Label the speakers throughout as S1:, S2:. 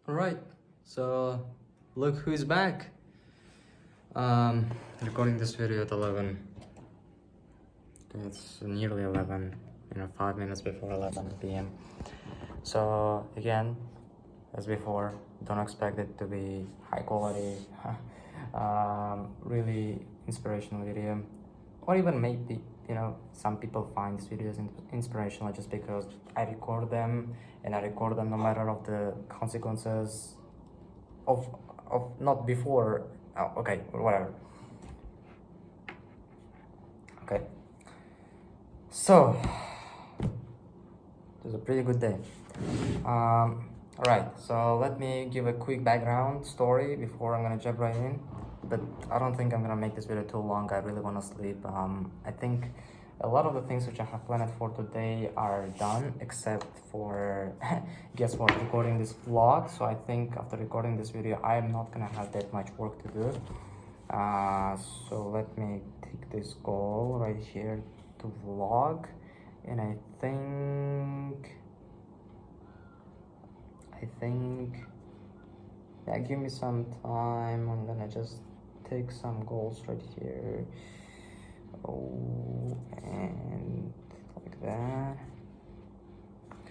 S1: Alright, so look who's back. Recording this video at 11. It's nearly 11, 5 minutes before 11 p.m. So again, as before, don't expect it to be high quality, really inspirational video. Or even maybe, some people find these videos inspirational just because I record them, and I record them no matter of the consequences of not before. Oh, okay, whatever. Okay, so it was a pretty good day. All right, so let me give a quick background story before I'm gonna jump right in. But I don't think I'm gonna make this video too long. I really want to sleep. I think a lot of the things which I have planned for today are done, except for guess what, recording this vlog. So I think after recording this video, I am not gonna have that much work to do. So let me take this goal right here to vlog, and I think yeah, give me some time. I'm gonna just take some goals right here. Oh, and like that.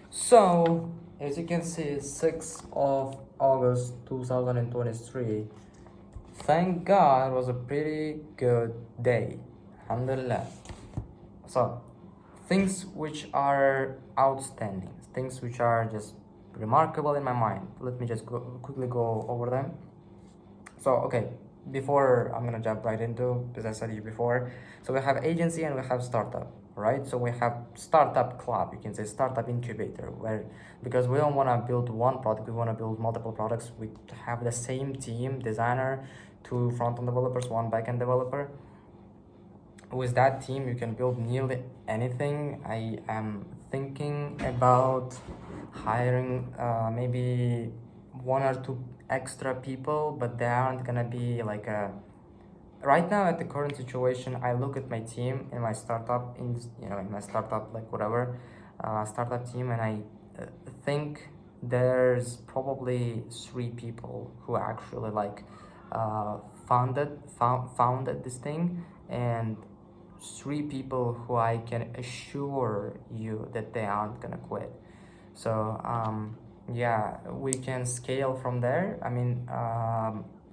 S1: So as you can see, 6th of August 2023. Thank God, it was a pretty good day. Alhamdulillah. So things which are outstanding, things which are just remarkable in my mind. Let me just quickly go over them. So okay, before I'm gonna jump right into, as I said to you before, so we have agency and we have startup, right? So we have startup club, you can say startup incubator, where because we don't want to build one product, we want to build multiple products. We have the same team, designer, 2 front-end developers, 1 back-end developer. With that team you can build nearly anything. I am thinking about hiring maybe 1 or 2 extra people, but they aren't gonna be like a right now. At the current situation, I look at my team in my startup, in my startup, like whatever startup team, and I think there's probably 3 people who actually like founded this thing, and 3 people who I can assure you that they aren't gonna quit. So yeah, we can scale from there. I mean,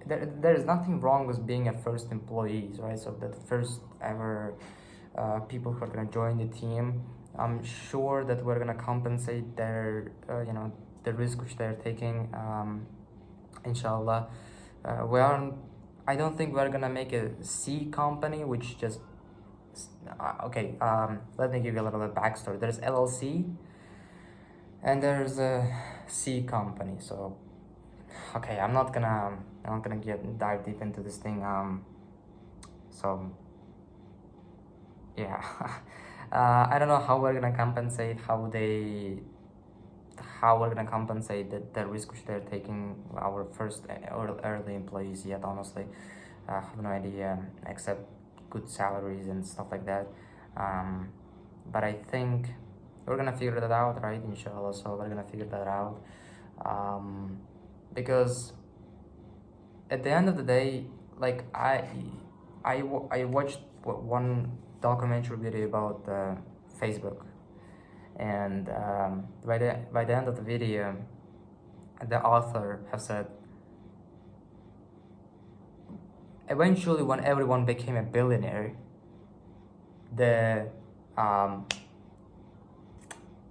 S1: there's nothing wrong with being a first employees, right? So the first ever people who are gonna join the team, I'm sure that we're gonna compensate their the risk which they're taking, inshallah. We aren't, I don't think we're gonna make a C company which just okay. Let me give you a little bit of backstory. There's LLC and there's a C company. So okay, I'm not gonna dive deep into this thing. So yeah. I don't know how we're gonna compensate, how we're gonna compensate the risk which they're taking, our first early employees yet. Honestly, I have no idea, except good salaries and stuff like that. But I think we're gonna figure that out, right? Inshallah. So we're gonna figure that out, because at the end of the day, like I watched one documentary video about Facebook, and by the end of the video, the author have said, eventually when everyone became a billionaire, the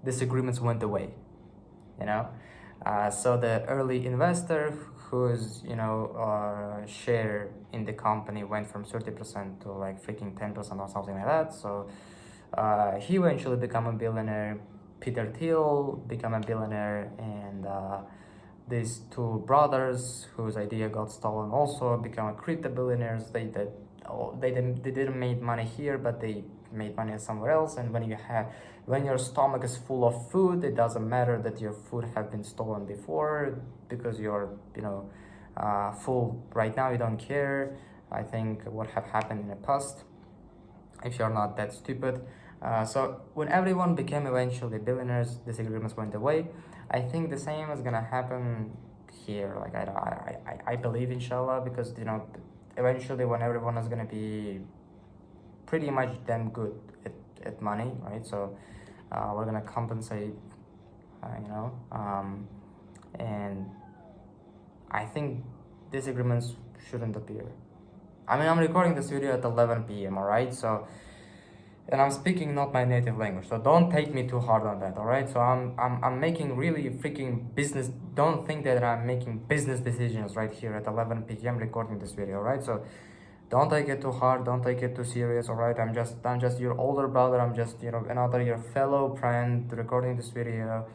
S1: disagreements went away, so the early investor whose share in the company went from 30% to like freaking 10% or something like that. So he eventually became a billionaire. Peter Thiel became a billionaire, and these 2 brothers whose idea got stolen also become crypto billionaires. They didn't make money here, but they made money somewhere else. And when your stomach is full of food, it doesn't matter that your food have been stolen before, because you're full right now. You don't care. I think what have happened in the past, if you're not that stupid. So when everyone became eventually billionaires, disagreements went away. I think the same is gonna happen here. Like I believe inshallah, because you know eventually when everyone is gonna be pretty much damn good at money, right? So we're gonna compensate, you know, and I think disagreements shouldn't appear. I mean, I'm recording this video at 11 p.m. Alright, so and I'm speaking not my native language, so don't take me too hard on that. Alright, so I'm making really freaking business. Don't think that I'm making business decisions right here at 11 p.m. recording this video. Alright, so don't take it too hard, don't take it too serious. Alright, I'm just your older brother. I'm just, you know, another your fellow friend recording this video,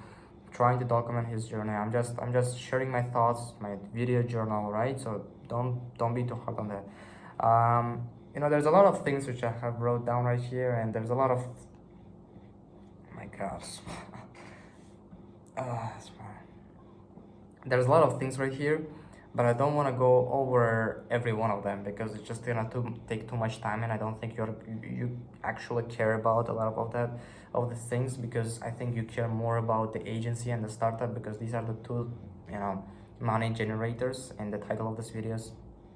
S1: trying to document his journey. I'm just sharing my thoughts, my video journal, right? So don't be too hard on that. You know, there's a lot of things which I have wrote down right here, and there's a lot of, oh my gosh, there's a lot of things right here, but I don't want to go over every one of them because it's just gonna take too much time, and I don't think you actually care about a lot of the things, because I think you care more about the agency and the startup, because these are the two, you know, money generators, and the title of this video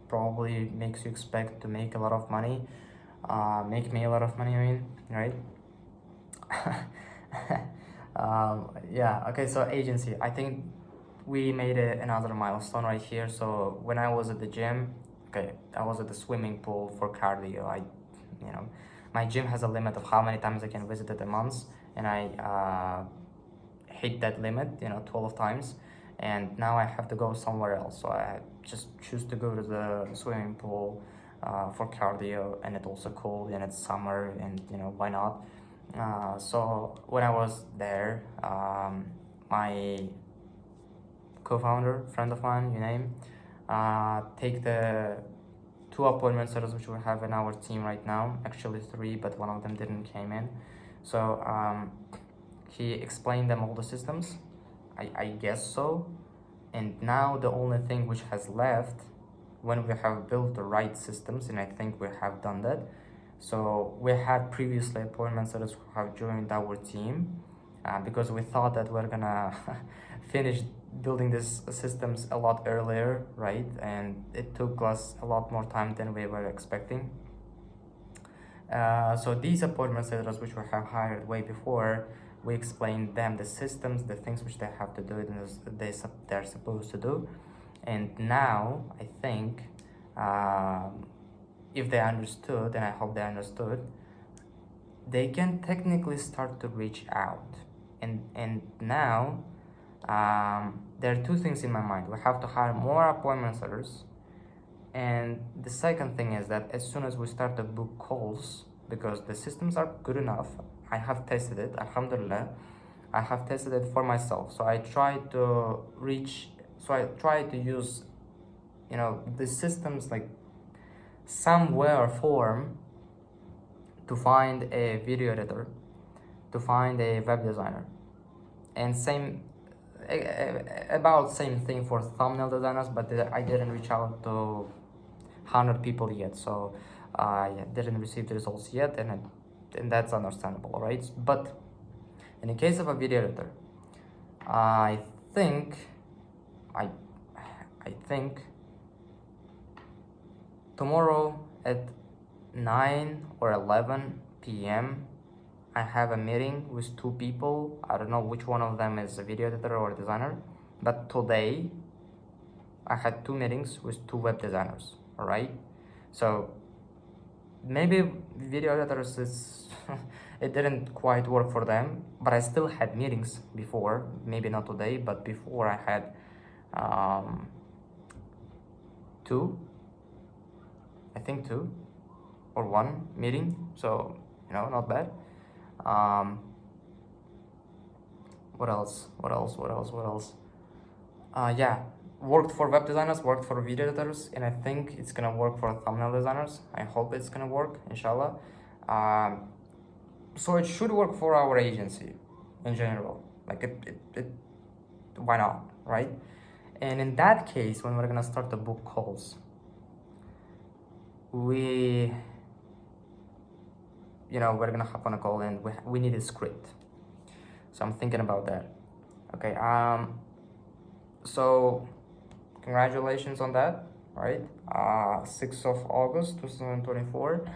S1: probably makes you expect to make a lot of money, make me a lot of money, I mean, right? Yeah, okay, so agency, I think we made another milestone right here. So when I was at the gym, okay, I was at the swimming pool for cardio. You know, my gym has a limit of how many times I can visit it a month, and I hit that limit, you know, 12 times, and now I have to go somewhere else. So I just choose to go to the swimming pool for cardio, and it's also cold, and it's summer, and you know, why not? So when I was there, my co-founder, friend of mine, you name, take the 2 appointment setters which we have in our team right now, actually 3, but one of them didn't came in. So he explained them all the systems, I guess so, and now the only thing which has left, when we have built the right systems, and I think we have done that. So we had previously appointment setters who have joined our team, because we thought that we're gonna finish building these systems a lot earlier, right? And it took us a lot more time than we were expecting. So these appointment setters which we have hired way before, we explained them the systems, the things which they have to do, and they're supposed to do. And now I think if they understood, and I hope they understood, they can technically start to reach out. And now there are 2 things in my mind. We have to hire more appointment setters, and the second thing is that as soon as we start to book calls, because the systems are good enough, I have tested it, alhamdulillah, I have tested it for myself. So I try to use, you know, the systems like some way or form to find a video editor, to find a web designer, and about same thing for thumbnail designers, but I didn't reach out to 100 people yet, so I didn't receive the results yet, and that's understandable, right? But in the case of a video editor, I think tomorrow at 9 or 11 p.m. I have a meeting with 2 people. I don't know which one of them is a video editor or a designer, but today I had 2 meetings with 2 web designers. All right, so maybe video editors is it didn't quite work for them, but I still had meetings before. Maybe not today, but before I had 2, I think 2 or 1 meeting, so you know, not bad. What else? Yeah, worked for web designers, worked for video editors, and I think it's gonna work for thumbnail designers. I hope it's gonna work, inshallah. So it should work for our agency in general. Like it why not, right? And in that case, when we're gonna start the book calls, we're gonna hop on a call, and we need a script. So I'm thinking about that. Okay, so Congratulations on that, right? 6th of August 2024.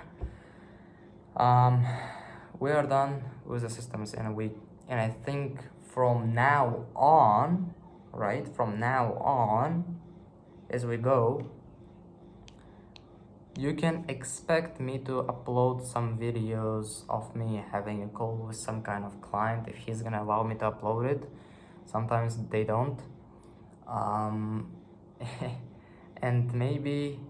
S1: We are done with the systems in a week, and I think from now on, right, from now on, as we go, you can expect me to upload some videos of me having a call with some kind of client if he's gonna allow me to upload it. Sometimes they don't. And maybe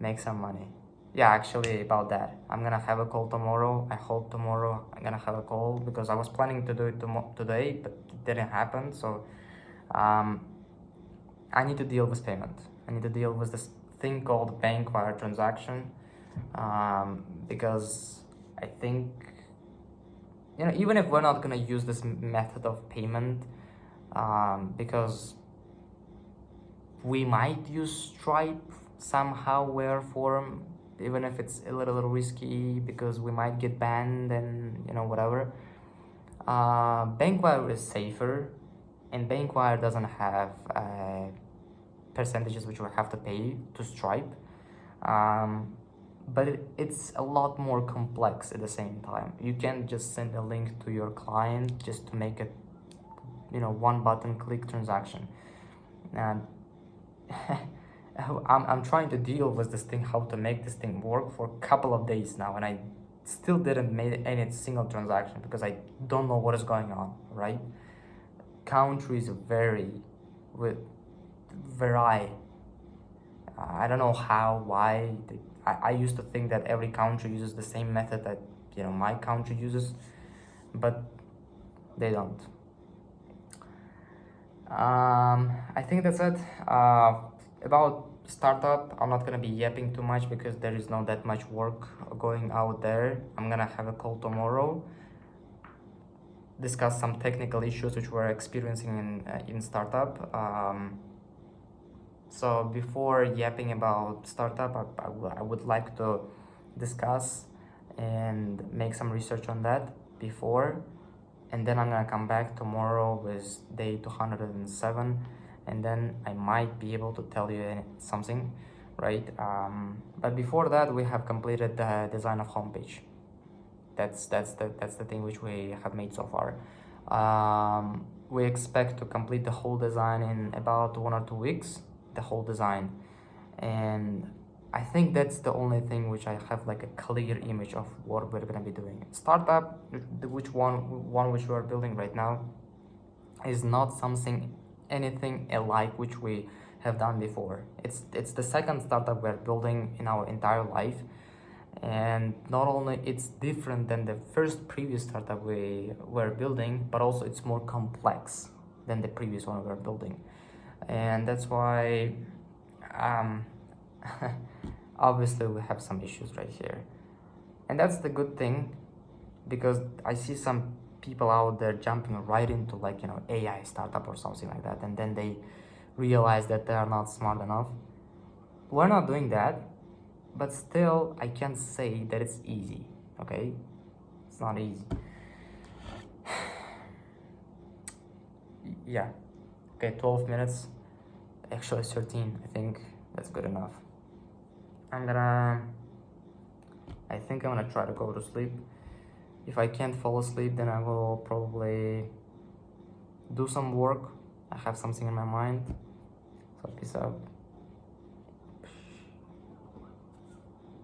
S1: make some money. Yeah, actually about that, I'm gonna have a call tomorrow. I hope tomorrow I'm gonna have a call, because I was planning to do it today, but it didn't happen. So I need to deal with payment. I need to deal with this thing called bank wire transaction, because I think, even if we're not gonna use this method of payment, because we might use Stripe somehow, where form, even if it's a little risky, because we might get banned and whatever. Bankwire is safer, and Bankwire doesn't have percentages which we have to pay to Stripe, but it's a lot more complex at the same time. You can't just send a link to your client just to make it, one button click transaction. And I'm trying to deal with this thing, how to make this thing work, for a couple of days now, and I still didn't make any single transaction because I don't know what is going on, right? Countries vary. I don't know how, why. I used to think that every country uses the same method that my country uses, but they don't. I think that's it. About startup, I'm not gonna be yapping too much because there is not that much work going out there. I'm gonna have a call tomorrow, discuss some technical issues which we're experiencing in startup. So before yapping about startup, I would like to discuss and make some research on that before, and then I'm gonna come back tomorrow with day 207, and then I might be able to tell you something, right? But before that, we have completed the design of homepage. That's the thing which we have made so far. We expect to complete the whole design in about 1 or 2 weeks, the whole design, and I think that's the only thing which I have like a clear image of what we're gonna be doing. Startup, which we are building right now, is not anything alike which we have done before. It's the second startup we're building in our entire life, and not only it's different than the previous startup we were building, but also it's more complex than the previous one we were building, and that's why obviously we have some issues right here, and that's the good thing, because I see some people out there jumping right into AI startup or something like that, and then they realize that they are not smart enough. We're not doing that, but still I can't say that it's easy. Okay, it's not easy. Yeah, okay, 12 minutes, actually 13. I think that's good enough. I think I'm gonna try to go to sleep. If I can't fall asleep, then I will probably do some work. I have something in my mind. So peace out.